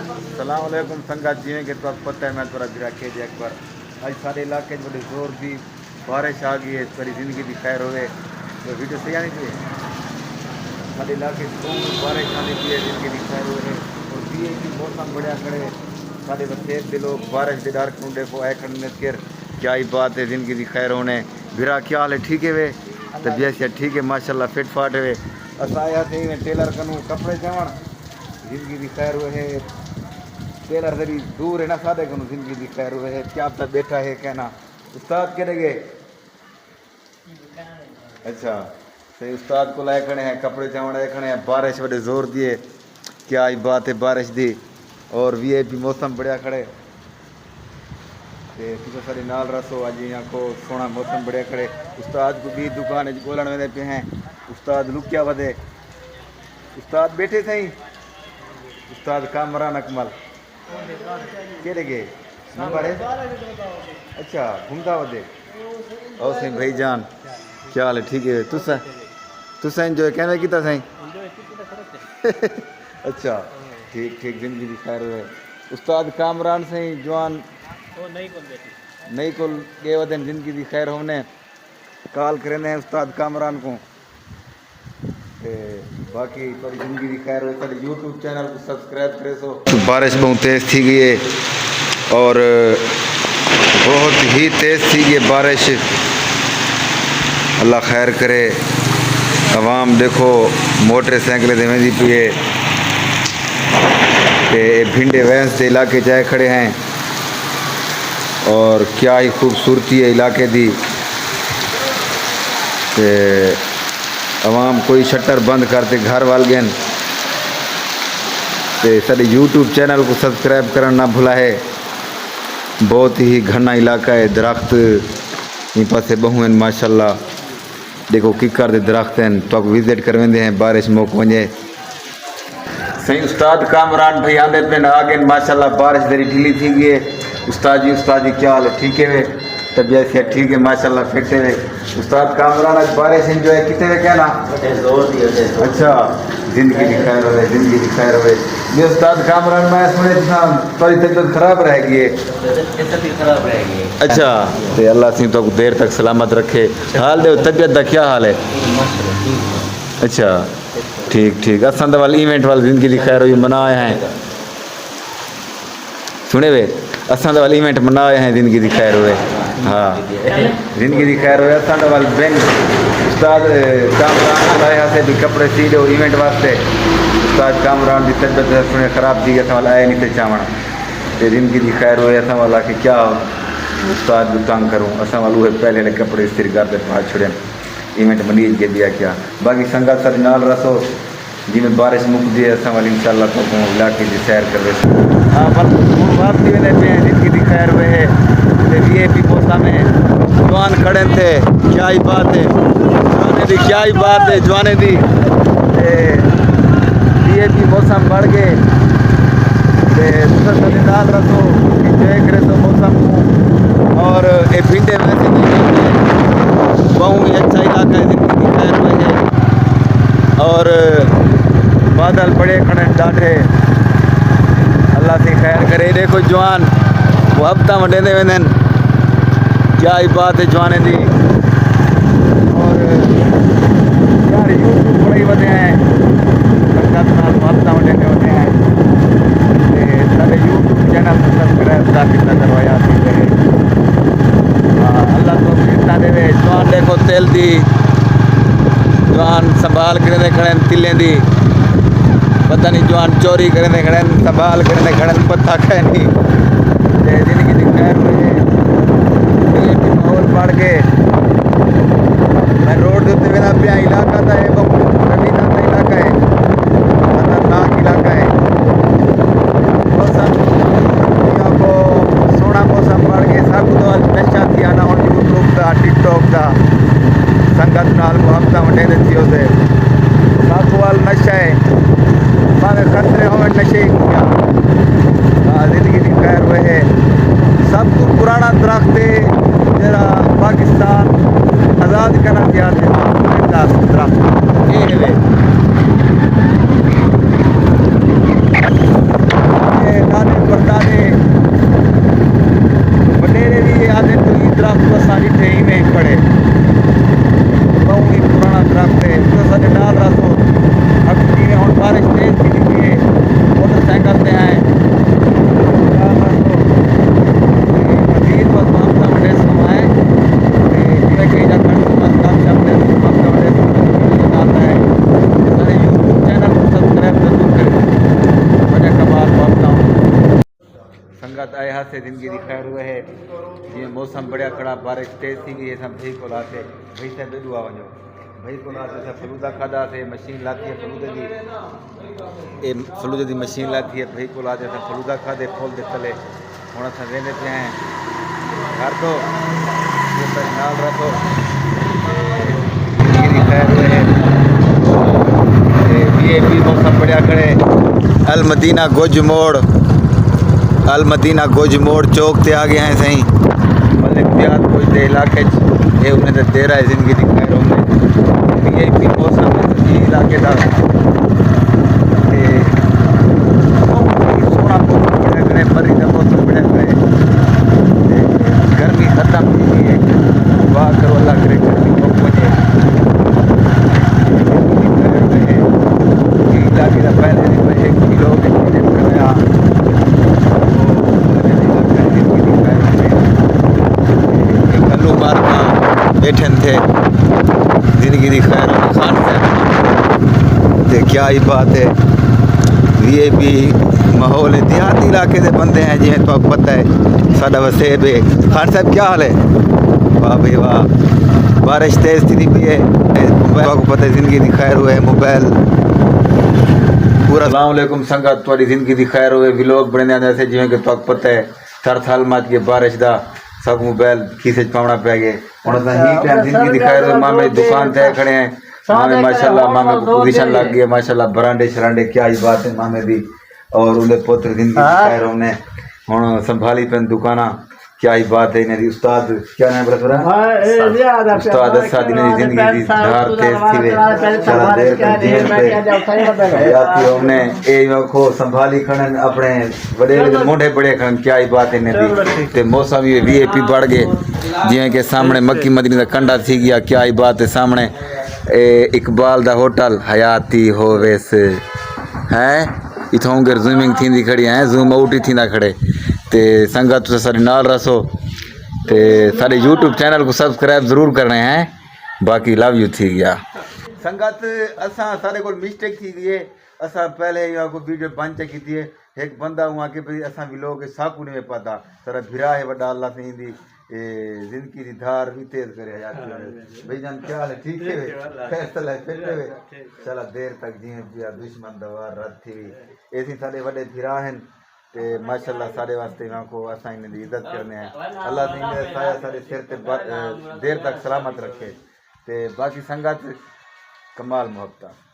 सलाम अलैकुम संगत जिवें कि तुहानू पता है मैं थोड़ा गिराके जे अकबर अज सारे इलाके बड़े जोर की बारिश आ गई है। तेरी जिंदगी की खैर होवे तो वीडियो सही आनी चाहिए। सारे इलाके बारिश आनी चाहिए, जिंदगी की खैर होवे और भी की मौसम बढ़िया खड़े सारे बसेर के लोग बारिश के डर को देखो ऐ खड़ने कर क्या ही बात है। जिंदगी की खैर होने भिरा क्या हाल है? ठीक है वे तबीयत से ठीक है माशाल्लाह फिट फाट है। अस आया थे टेलर कनू कपड़े चवण जिंदगी की खैर हुए है। टेलर से भी दूर है ना सादे को जिंदगी की खैर हुए है। क्या तक बैठा है कहना उस्ताद के गए? अच्छा सही उस्ताद को लाए खड़े हैं कपड़े चवण आए खड़े हैं। बारिश बड़े जोर दिए क्या ही बात है बारिश दी और वीआईपी मौसम बढ़िया खड़े तो सारे नाल रसो अज यहाँ को सोना मौसम बढ़िया खड़े। उस्ताद को भी दुकान बोलन वेंदे पे हैं। उस्ताद लुकिया वधे उस्ताद बैठे सही उस्ताद कामरान अकमल केड़े गए नंबर है? अच्छा घूमता वधे और सही भाईजान क्या हाल है? ठीक है तुसा एंजॉय कहना किता सही अच्छा ठीक ठीक जिंदगी की खैर है। उस्ताद कामरान सही जवान नहीं को गए वदन जिंदगी की खैर होने कॉल करें उस्ताद कामरान को बाकी थोड़ी जिंदगी की खैर हो थोड़े यूट्यूब चैनल को सब्सक्राइब करे सो। बारिश बहुत तेज़ थी गई है और बहुत ही तेज़ थी गई बारिश। अल्लाह खैर करे। आवाम देखो मोटरसाइकिल दे वेंदी पई है ते भिंडे वैंस के इलाके जाए खड़े हैं और क्या ही खूबसूरती है इलाके दी। आवाम कोई शटर बंद करते घर वाल गए ते सारे यूट्यूब चैनल को सब्सक्राइब करना ना भूला है। बहुत ही घना इलाका है दरख्त इन पासे बहु माशाल्लाह देखो किकर दे दरख्त हैं तो विजिट कर वेंदे हैं बारिश मौक वजे सही। उस्ताद कामरान भाई आंदे पे आगे माशाल्लाह बारिश दरी ढीली थी गई है। उस्ताद जी क्या हाल है? ठीक है वे तबीयत से ठीक है माशाल्लाह फिट है वे। उस्ताद कामरान आज बारिश एंजॉय कितने वे कहना अच्छा जिंदगी की खैर हो जिंदगी की खैर हो। ये उस्ताद कामरान मैं सुने थोड़ी तबीयत खराब रहेगी अच्छा तो अल्लाह सिंह तो देर तक सलामत रखे। हाल दे तबीयत का क्या हाल है? अच्छा ठीक ठीक असां वाल इवेंट वाल जिंदगी की खैर हुई मनाए हैं सुने वे असां वाल इवेंट मनाए हैं जिंदगी की खैर हुए। हाँ जिंदगी की खैर हुए असां वाल बैंक उस्ताद कामरान लाया से भी कपड़े सी दो इवेंट वास्ते। उस्ताद कामरान की तबीयत सुने ख़राब थी असां वाल आए नहीं थे चावण ते जिंदगी की खैर हुए असां वाला कि क्या उस्ताद भी तंग करूँ असां वाल पहले कपड़े इस्त्री करते पा छुड़े इवेंट मनीज के दिया क्या। बाकी संगत सर नाल रसो जिमें बारिश मुकती है असां वाल इंशाल्लाह तो इलाके की सैर कर हाँ बस वापसी वेंदे पे जिंदगी की खैर हुए है वीआईपी मौसम है जवान खड़े थे क्या ही बात है जवाने दी क्या ही बात है जवाने दी वीआईपी मौसम बढ़ गए नाल रखो इंजॉय करे तो मौसम को और ये भिंडे वैसे बहुत ही अच्छा इलाका है जिंदगी की खैर हुए है और बादल बड़े खड़े डाढ़े अल्लाह से खैर करे। देखो जवान वो हफ्ता वडेंदे वेंदन क्या ही बात है जवाने दी और यार यूट्यूब बड़े वधे हैं संगत नाल हफ्ता वडेंदे होते हैं सारे यूट्यूब चैनल सब्सक्राइब करवाया अल्लाह तो कितना देवे। जवान देखो तेल दी जवान संभाल कर खड़े तिलें दी पता नहीं जवान चोरी करने खड़े संभाल करने खड़े पता कै नहीं जिंदगी की खैर हुई माहौल बढ़ के मैं रोड के उत्ते वेला पिया इलाका था है रवीना का इलाका है खतरनाक इलाका है। मौसम को सोना मौसम बढ़ के सब तो नशा थी आना हो यूट्यूब का टिकटॉक का संगत नाल हफ्ता वटे थी उसे सब वाल नशा है माने खतरे हो नशे क्या जिंदगी की खैर हुए है। सब तो पुराना दरख्त है जरा पाकिस्तान आज़ाद करना चाहते संगत आए हाथ से जिंदगी दी खैर हुए है जी मौसम बढ़िया खड़ा बारिश तेज थी गई है सब भाई को लाते भाई से बेडू आ वञो भाई को लाते सब फलूदा खादा थे मशीन लाती है फलूदे की ए फलूदे की मशीन लाती है भाई को लाते सब फलूदा खादे खोल दे तले हुण असां वेंदे पिया आहियूं घर तो नाल रखो जिंदगी दी खैर हुए है वीआईपी मौसम बढ़िया खड़े अल मदीना गोज मोड़ चौक ते आ गए हैं सही मलिक प्याद कुछ दे इलाके ये उन्हें तो दे रहा है जिंदगी दी खैर होने वीआईपी मौसम जी इलाके दा सोना मौसम बढ़िया खड़े मरी का मौसम बढ़िया खड़े गर्मी खत्म थी गई है वाह करो अल्लाह करे गर्मी को पहुंचे इलाके का पहले दिन में 1 किलो कराया कल्लू मारना बैठे थे जिंदगी दी खैर खान साहब क्या ही बात है वीआईपी माहौल है देहाती इलाके के बंदे हैं जिन्हें तो पता है साडा वसेब है खान साहब क्या हाल है वाह भाई वाह बारिश तेज थी पी है को पता है जिंदगी दी खैर हुए मोबाइल पूरा अस्सलामुअलैकुम संगत थोड़ी जिंदगी दी खैर हुए व्लॉग बनने जैसे जिवें कि तो पता है सर साल मात के बारिश दा सब मोबाइल खीसे पावना पै गए हुण असां ही टाइम जिंदगी दी खैर हुए मामे दुकान ते खड़े हैं मामे माशाल्लाह मामे को पोजीशन लग गई है माशाल्लाह बरांडे शरांडे क्या ही बात है मामे दी और उले पुत्र जिंदगी दी खैर होने हुण संभाली पेन दुकाना क्या ही बात है इन्हें उस्ताद क्या नाम बोला थोड़ा उस्ताद असाद इन्हें जिंदगी दी धार तेज थी वे चला देर कर जीवन पे याती हमने ए खो संभाली खणन अपने बड़े मोढे बड़े खणन क्या ही बात है इन्हें दी ते मौसम ये वीआईपी बढ़ गए जिवें के सामने मक्की मदीने दा कंडा थी गया क्या ही बात है सामने इकबाल दा होटल हयाती होवेस है इथों गर जूमिंग थी खड़ी है जूम आउट ही थींदा खड़े ते संगत सारे नाल रसो ते सारे यूट्यूब चैनल को सब्सक्राइब जरूर करने हैं बाकी लव यू थी गया संगत असा सारे को मिस्टेक थी गई है असा पहले यहाँ को वीडियो बंद की थी एक बंदा हुआ कि भाई असा व्लॉग साकू नहीं पता सारा भिरा है वड्डा अल्लाह से दी जिंदगी दी धार भी तेज करे भाई जान क्या हाल है ठीक है फैसला है फिर चला देर तक जिए पिया दुश्मन दवार रत थी ऐसी सारे वड्डे भिरा हैं ते माशाल्लाह सारे वास्ते यहाँ को असा इन इज्जत करने हैं अल्लाह से इन्हें साया सारे सिर ते देर तक सलामत रखे ते बाकी संगत कमाल मोहब्बत